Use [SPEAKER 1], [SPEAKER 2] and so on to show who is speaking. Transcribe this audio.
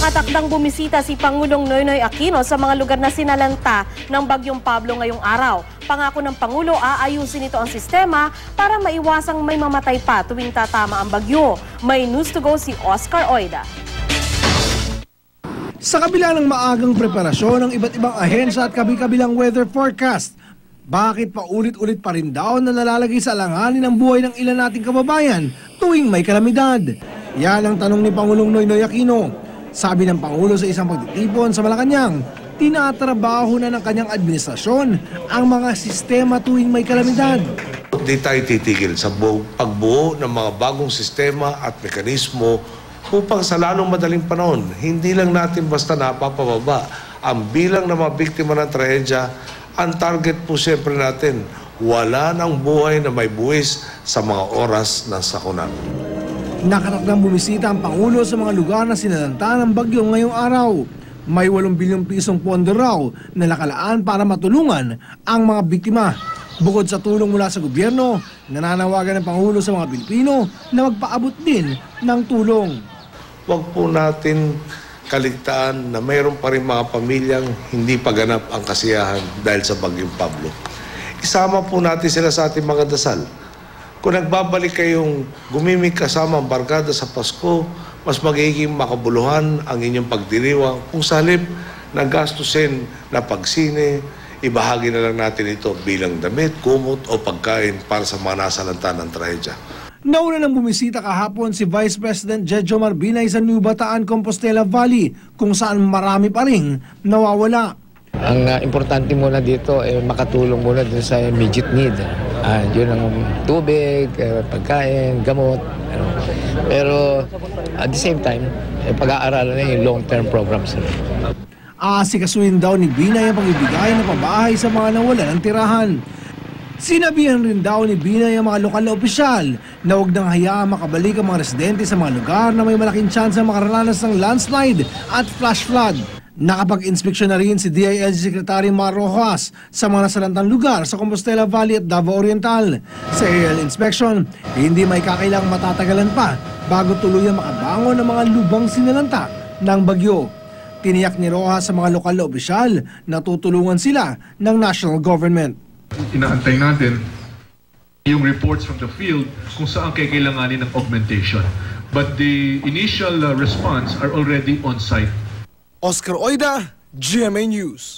[SPEAKER 1] Nakatakdang bumisita si Pangulong Noynoy Aquino sa mga lugar na sinalanta ng Bagyong Pablo ngayong araw. Pangako ng Pangulo, aayusin ito ang sistema para maiwasang may mamatay pa tuwing tatama ang bagyo. May news to go si Oscar Oida.
[SPEAKER 2] Sa kabila ng maagang preparasyon ng iba't ibang ahensya at kabi-kabilang weather forecast, bakit paulit-ulit pa rin daw na nalalagay sa alanganin ang buhay ng ilan nating kababayan tuwing may kalamidad? Yan ang tanong ni Pangulong Noynoy Aquino. Sabi ng Pangulo sa isang pagtitipon sa Malacanang, tinatrabaho na ng kanyang administrasyon ang mga sistema tuwing may kalamidad.
[SPEAKER 3] Di tayo titigil sa pagbuo ng mga bagong sistema at mekanismo upang sa lalong madaling panahon, hindi lang natin basta napapababa ang bilang ng mga biktima ng trahedya. Ang target po siyempre natin, wala ng buhay na may buwis sa mga oras ng sakuna.
[SPEAKER 2] Nakatakdang bumisita ang Pangulo sa mga lugar na sinalanta ng bagyo ngayong araw. May 8 bilyong pisong pondo raw na nakalaan para matulungan ang mga biktima. Bukod sa tulong mula sa gobyerno, nananawagan ng Pangulo sa mga Pilipino na magpaabot din ng tulong.
[SPEAKER 3] Huwag po natin kaligtaan na mayroon pa rin mga pamilyang hindi paganap ang kasiyahan dahil sa Bagyong Pablo. Isama po natin sila sa ating mga dasal. Kung nagbabalik kayong gumimik kasama ang barkada sa Pasko, mas magiging makabuluhan ang inyong pagdiriwang. Kung sa halip na gastusin na pagsine, ibahagi na lang natin ito bilang damit, kumot o pagkain para sa mga nasalanta ng trahedya.
[SPEAKER 2] Nauna nang bumisita kahapon si Vice President Jejo Marbinay sa New Bataan, Compostela Valley, kung saan marami pa rin nawawala.
[SPEAKER 4] Ang importante muna dito ay makatulong muna dun sa immediate need. Yun ang tubig, pagkain, gamot. Pero at the same time, pag-aaralan na yung long-term programs.
[SPEAKER 2] Aasikasuhin daw ni Binay ang pagbibigay ng pabahay sa mga nawalan ng tirahan. Sinabihan rin daw ni Binay ang mga lokal na opisyal na huwag nang hayaan makabalik ang mga residente sa mga lugar na may malaking chance na makaranas ng landslide at flash flood. Nakapag-inspeksyon na rin si DILG Secretary Mar Rojas sa mga nasalantang lugar sa Compostela Valley at Davao Oriental. Sa aerial inspection, hindi may kakailang matatagalan pa bago tuluyang makabangon ang mga lubang sinalanta ng bagyo. Tiniyak ni Rojas sa mga lokal na opisyal na tutulungan sila ng national government.
[SPEAKER 5] Inaantay natin yung reports from the field kung saan kailanganin ng augmentation. But the initial response are already on site.
[SPEAKER 2] Oscar Oida, GMA News.